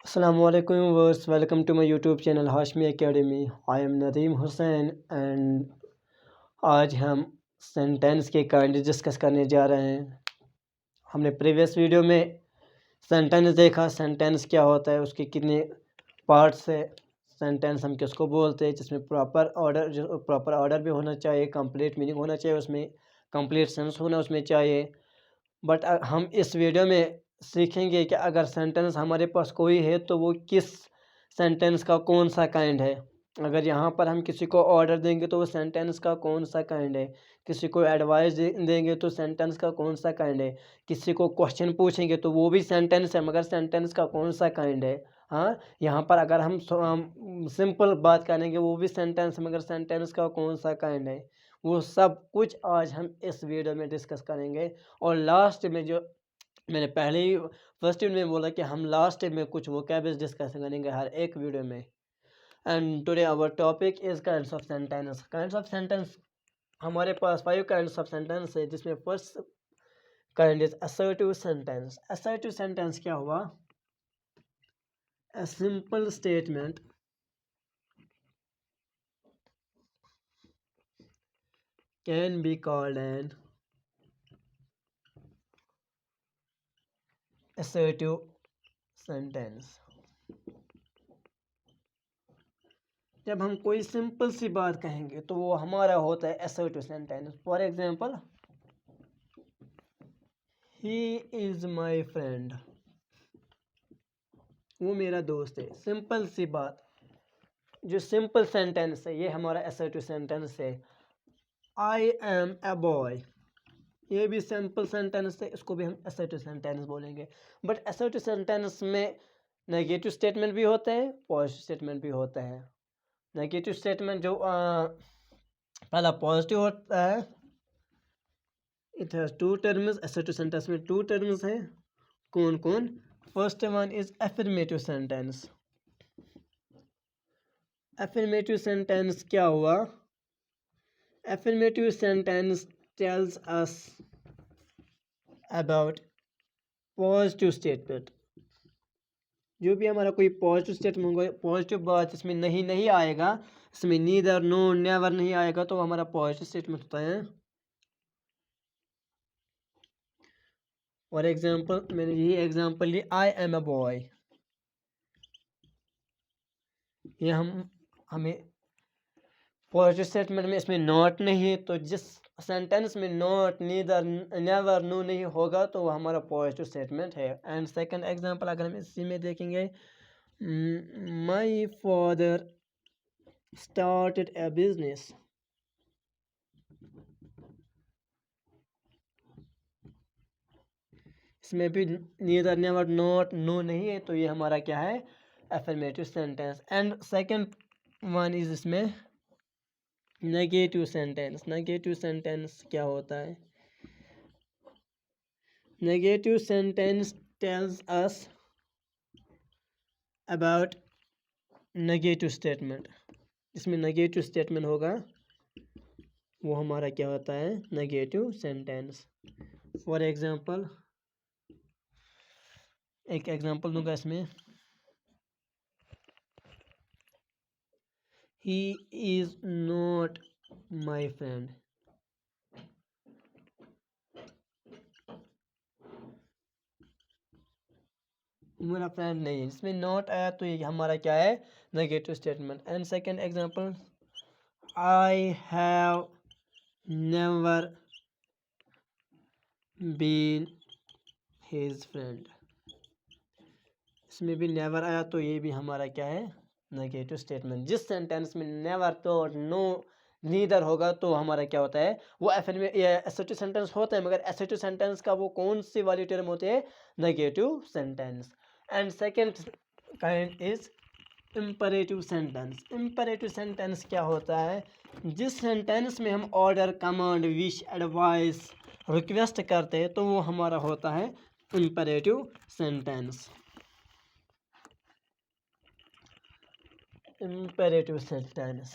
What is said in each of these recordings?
Assalamu alaikum viewers, welcome to my YouTube channel Hashmi Academy. I am Nadeem Hussain and आज हम sentence के kind discuss करने जा रहे हैं। हमने प्रीवियस वीडियो में सेंटेंस देखा, सेंटेंस क्या होता है, उसके कितने पार्ट्स है, सेंटेंस हम किसको बोलते हैं, जिसमें प्रॉपर ऑर्डर भी होना चाहिए, कंप्लीट मीनिंग होना चाहिए, उसमें कंप्लीट सेंस होना उसमें चाहिए। बट हम इस वीडियो में सीखेंगे कि अगर सेंटेंस हमारे पास कोई है तो वो किस सेंटेंस का कौन सा काइंड है। अगर यहाँ पर हम किसी को ऑर्डर देंगे तो वो सेंटेंस का कौन सा काइंड है, किसी को एडवाइस देंगे तो सेंटेंस का कौन सा काइंड है, किसी को क्वेश्चन पूछेंगे तो वो भी सेंटेंस है मगर सेंटेंस का कौन सा काइंड है। हाँ, यहाँ पर अगर हम सिंपल बात करेंगे वो भी सेंटेंस मगर सेंटेंस का कौन सा काइंड है, वो सब कुछ आज हम इस वीडियो में डिस्कस करेंगे। और लास्ट में जो मैंने पहले ही फर्स्ट वीडियो में बोला कि हम लास्ट में कुछ वोकैब्स डिस्कस करेंगे हर एक वीडियो में। And today our topic is kinds of sentence. Kinds of sentence हमारे पास 5 काइंड्स ऑफ सेंटेंस है, जिसमें first kind is assertive sentence. Assertive sentence क्या हुआ? A simple statement can be called an assertive sentence। जब हम कोई सिंपल सी बात कहेंगे तो वो हमारा होता है assertive sentence। For example, he is my friend, वो मेरा दोस्त है। सिंपल सी बात, जो सिंपल सेंटेंस है ये हमारा assertive sentence है। आई एम ए बॉय, ये भी सिंपल सेंटेंस है, इसको भी हम assertive sentence बोलेंगे। बट assertive sentence में नेगेटिव स्टेटमेंट भी होते हैं, पॉजिटिव स्टेटमेंट भी होता है। नेगेटिव स्टेटमेंट जो पहला पॉजिटिव होता है, it has two terms. assertive sentence में 2 टर्म्स हैं। कौन कौन? First one is affirmative sentence. affirmative sentence क्या हुआ? affirmative sentence tells us about positive statement. जो भी हमारा कोई पॉजिटिव स्टेटमेंट होगा, पॉजिटिव बात इसमें नहीं नहीं आएगा, इसमें नीदर नो नेवर नहीं आएगा, तो हमारा पॉजिटिव स्टेटमेंट होता है। फॉर एग्जाम्पल, मैंने यही एग्जाम्पल ली, आई एम अ बॉय। ये हमें पॉजिटिव स्टेटमेंट में इसमें नॉट नहीं है, तो जिस सेंटेंस में नॉट नीदर नेवर नो नहीं होगा तो वो हमारा पॉजिटिव स्टेटमेंट है। एंड सेकंड एग्जांपल अगर हम इसी में देखेंगे, my father started a business. इसमें भी नीदर नेवर नॉट नो नहीं है, तो ये हमारा क्या है? Affirmative sentence. And second one is इसमें नेगेटिव सेंटेंस। नेगेटिव सेंटेंस क्या होता है? Negative sentence tells us about negative statement. इसमें नेगेटिव स्टेटमेंट होगा वो हमारा क्या होता है? Negative sentence. फॉर एग्जांपल, एक एग्जांपल दूंगा इसमें, he is not my friend. मेरा फ्रेंड नहीं है, इसमें नॉट आया तो ये हमारा क्या है? Negative statement. And second example, I have never been his friend. इसमें भी नेवर आया तो ये भी हमारा क्या है? Negative statement. जिस सेंटेंस में नेवर तो नो नीदर होगा तो हमारा क्या होता है? वो एसर्टिव सेंटेंस होता है, मगर एसर्टिव सेंटेंस का वो कौन सी वाली टर्म होती है? Negative sentence. And second kind is imperative sentence. Imperative sentence क्या होता है? जिस सेंटेंस में हम order, command, wish, advice, request करते हैं तो वो हमारा होता है imperative sentence. Imperative sentence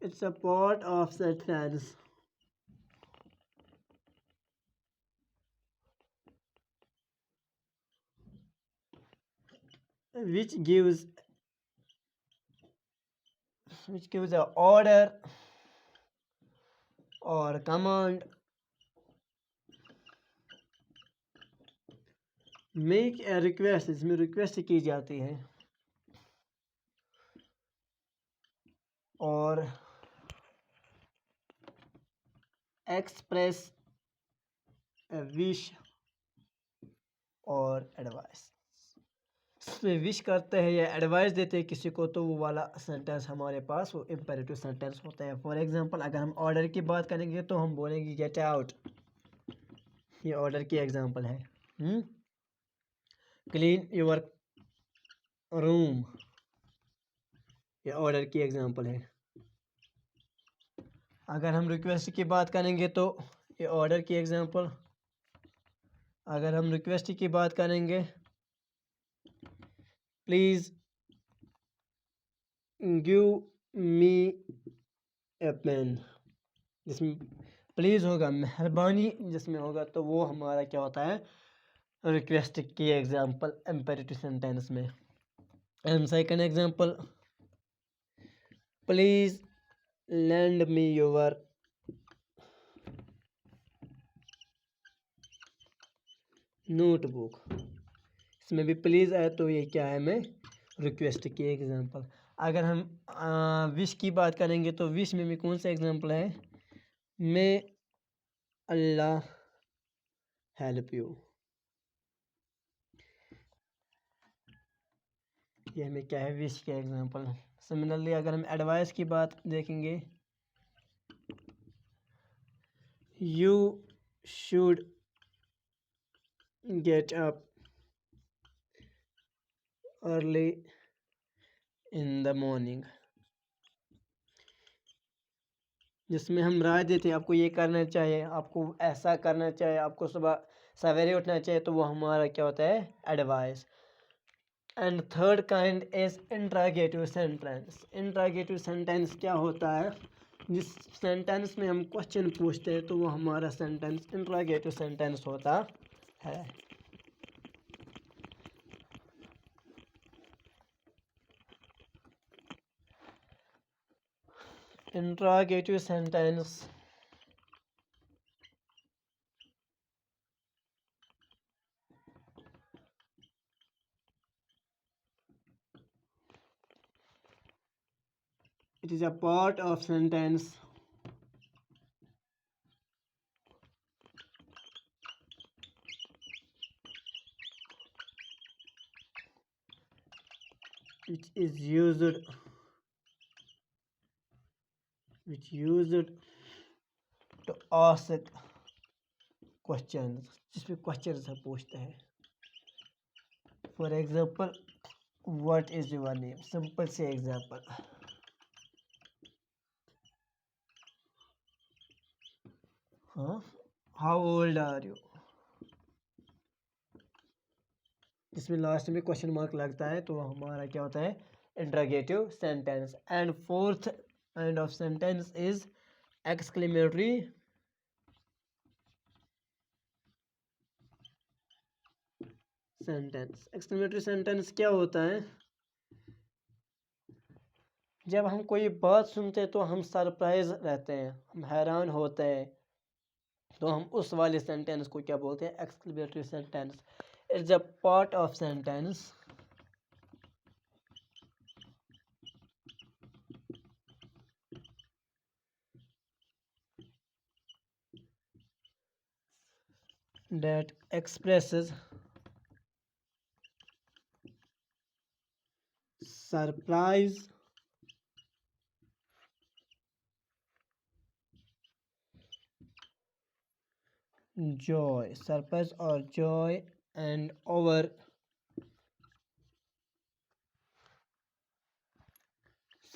It's a part of sentence which gives a order or command. Make a request, इसमें रिक्वेस्ट की जाती है, और एक्सप्रेस ए विश और एडवाइस, इसमें विश करते हैं या एडवाइस देते हैं किसी को, तो वो वाला सेंटेंस हमारे पास वो इम्पेरेटिव सेंटेंस होता है। फॉर एग्जांपल अगर हम ऑर्डर की बात करेंगे तो हम बोलेंगे गेट आउट, ये ऑर्डर की एग्जांपल है। क्लीन योर रूम, ये ऑर्डर की एग्जांपल है। अगर हम रिक्वेस्ट की बात करेंगे तो ये ऑर्डर की एग्जांपल। अगर हम रिक्वेस्ट की बात करेंगे, please give me a pen, जिसमें प्लीज़ होगा, मेहरबानी जिसमें होगा, तो वो हमारा क्या होता है, रिक्वेस्ट की एग्जांपल इम्पेरेटिव सेंटेंस में। And second example, please lend me your notebook, इसमें भी प्लीज़ है, तो ये क्या है, मैं रिक्वेस्ट की एग्जांपल। अगर हम विश की बात करेंगे तो विश में भी कौन सा एग्जांपल है, मे अल्लाह हेल्प यू, ये हमें क्या है, विश के एग्जांपल। सिमिलरली अगर हम एडवाइस की बात देखेंगे, you should get up early in the morning, जिसमें हम राय देते हैं आपको ये करना चाहिए, आपको ऐसा करना चाहिए, आपको सुबह सवेरे उठना चाहिए, तो वो हमारा क्या होता है, advice. And third kind is interrogative sentence. Interrogative sentence क्या होता है, जिस सेंटेंस में हम क्वेश्चन पूछते हैं तो वो हमारा सेंटेंस इंट्रागेटिव सेंटेंस होता है। Interrogative sentence it is a part of sentence which is used to ask questions, जिसमें क्वेश्चन से पूछते हैं। For example, what is your name, simple से एग्जाम्पल। हाँ, हाउ ओल्ड आर यू, इसमें लास्ट में क्वेश्चन मार्क लगता है, तो हमारा क्या होता है, interrogative sentence. And fourth kind of sentence is exclamatory sentence. Exclamatory sentence क्या होता है, जब हम कोई बात सुनते हैं तो हम सरप्राइज रहते हैं, हम हैरान होते हैं, तो हम उस वाले सेंटेंस को क्या बोलते हैं, exclamatory sentence. It's a part of sentence that expresses surprise, joy, surprise or joy, and over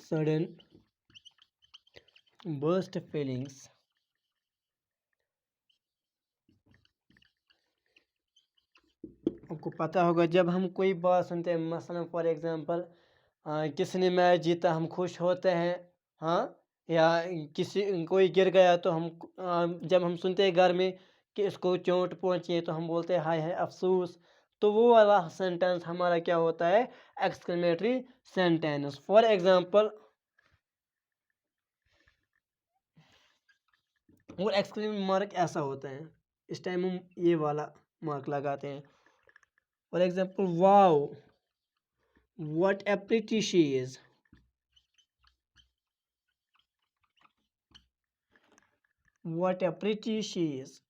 sudden burst feelings। आपको पता होगा जब हम कोई बात सुनते हैं, मसलन फॉर एग्जांपल किसने मैच जीता, हम खुश होते हैं, हाँ, या किसी कोई गिर गया तो हम जब हम सुनते हैं घर में कि इसको चोट पहुंची है तो हम बोलते हैं हाय हाय अफसोस। तो वो वाला सेंटेंस हमारा क्या होता है? Exclamatory sentence. फॉर एग्जांपल, और एक्सक्लेमेशन मार्क ऐसा होता है, इस टाइम हम ये वाला मार्क लगाते हैं। For example, wow what A pretty she is. What A pretty she is,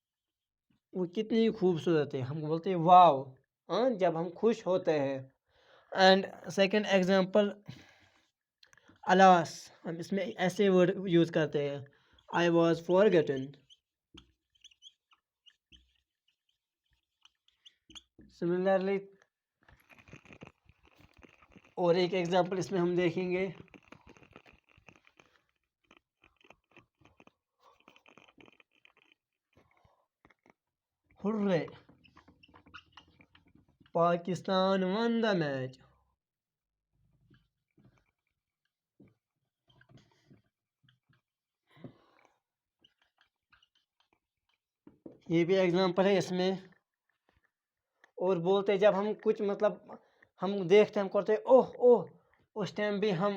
वो कितनी खूबसूरत है, हम बोलते हैं वाओ। हाँ, जब हम खुश होते हैं। एंड सेकंड एग्जांपल, अलास, हम इसमें ऐसे वर्ड यूज करते हैं, आई वॉज फॉरगेटन। सिमिलरली, और एक एग्जांपल इसमें हम देखेंगे, hurray Pakistan one the match. ये भी एग्जांपल है इसमें। और बोलते जब हम कुछ मतलब हम देखते हम करते ओह ओह, उस टाइम भी हम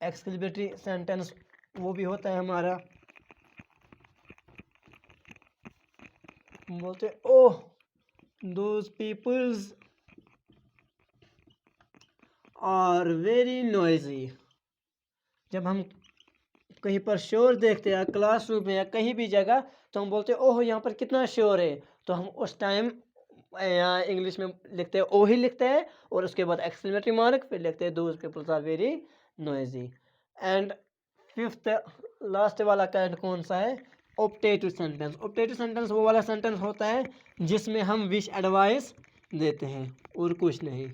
एक्सक्लेमेटरी सेंटेंस वो भी होता है हमारा। हम बोलते oh those peoples are very noisy. जब हम कहीं पर शोर देखते हैं, क्लासरूम में या कहीं भी जगह, तो हम बोलते हैं ओह यहाँ पर कितना शोर है। तो हम उस टाइम यहाँ इंग्लिश में लिखते हैं ओ ही लिखते हैं, और उसके बाद एक्सक्लेमेटरी मार्क, फिर लिखते हैं those peoples are very noisy. And fifth last वाला काइंड कौन सा है? Optative sentence. ऑप्टेटिव सेंटेंस वो वाला सेंटेंस होता है जिसमें हम विश एडवाइस देते हैं और कुछ नहीं।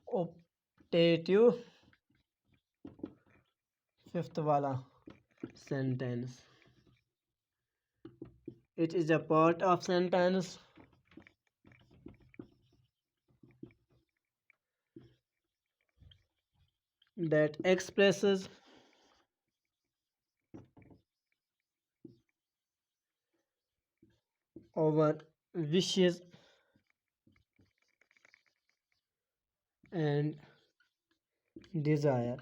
ऑप्टेटिव फिफ्थ वाला sentence, it is a part of sentence that expresses our wishes and desire।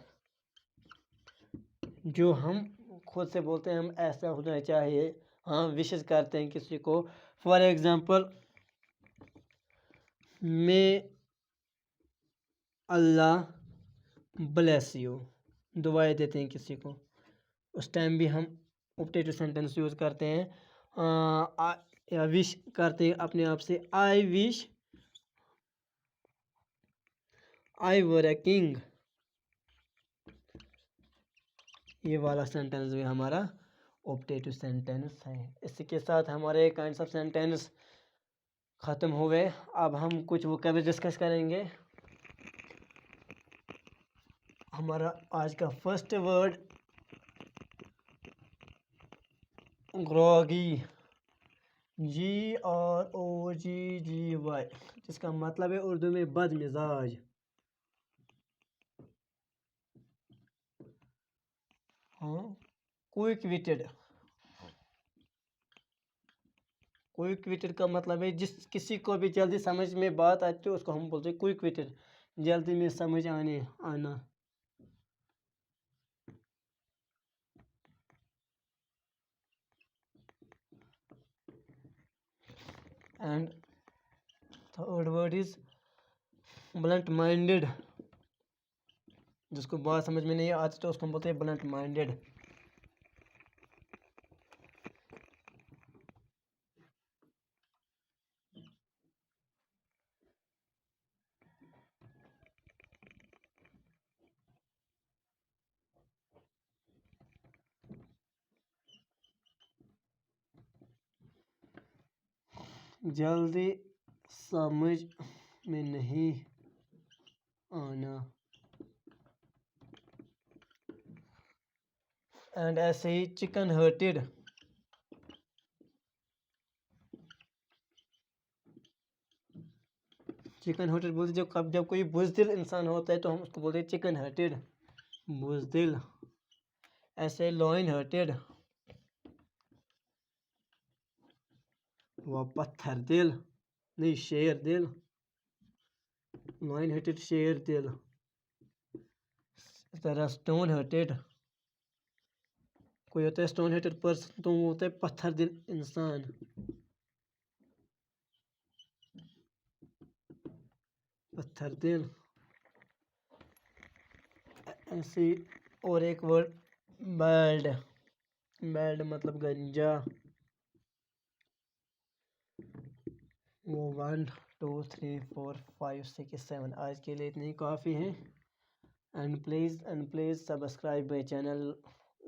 जो हम खुद से बोलते हैं हम ऐसा होना चाहिए, हाँ विशेष करते हैं किसी को। For example, may Allah bless you, दुआएं देते हैं किसी को, उस टाइम भी हम ऑप्टेटिव सेंटेंस यूज करते हैं। या विश करते हैं अपने आप से, I wish I were a king. ये वाला सेंटेंस भी हमारा ऑप्टेटिव सेंटेंस है। इसी के साथ हमारे काइंड्स ऑफ सेंटेंस ख़त्म हो गए। अब हम कुछ वोकैबुलरी डिस्कस करेंगे। हमारा आज का फर्स्ट वर्ड ग्रॉगी, GROGGY, जिसका मतलब है उर्दू में बदमिजाज। हाँ, क्विक विटेड। क्विक विटेड का मतलब है जिस किसी को भी जल्दी समझ में बात आती है उसको हम बोलते हैं क्विक विटेड, जल्दी में समझ आना। And third word is blunt minded, जिसको बात समझ में नहीं आती तो उसको हम बोलते हैं ब्लंट माइंडेड। जल्दी समझ में नहीं आना। एंड ऐसे ही चिकन हर्टेड, चिकन हार्टेड बोलते जब कोई बुज़दिल इंसान होता है तो हम उसको बोलते हैं चिकन हार्टेड, बुज़दिल। ऐसे लॉइन हार्टेड, व पत्थर दिल, नहीं शेर दिल, लॉइन हार्टेड शेर दिल। इस तरह स्टोन हार्टेड, कोई होता है स्टोन हार्टेड पर्सन तो वो होता है पत्थर दिल इंसान। पत्थर दिल। ऐसे और एक वर्ड बैल्ड, बैल्ड मतलब गंजा। वो 1 2 3 4 5 6 7 आज के लिए इतनी काफ़ी है। And please subscribe my channel,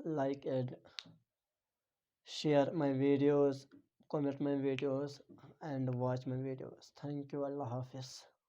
like and share my videos, comment my videos and watch my videos. Thank you. Allah Hafiz.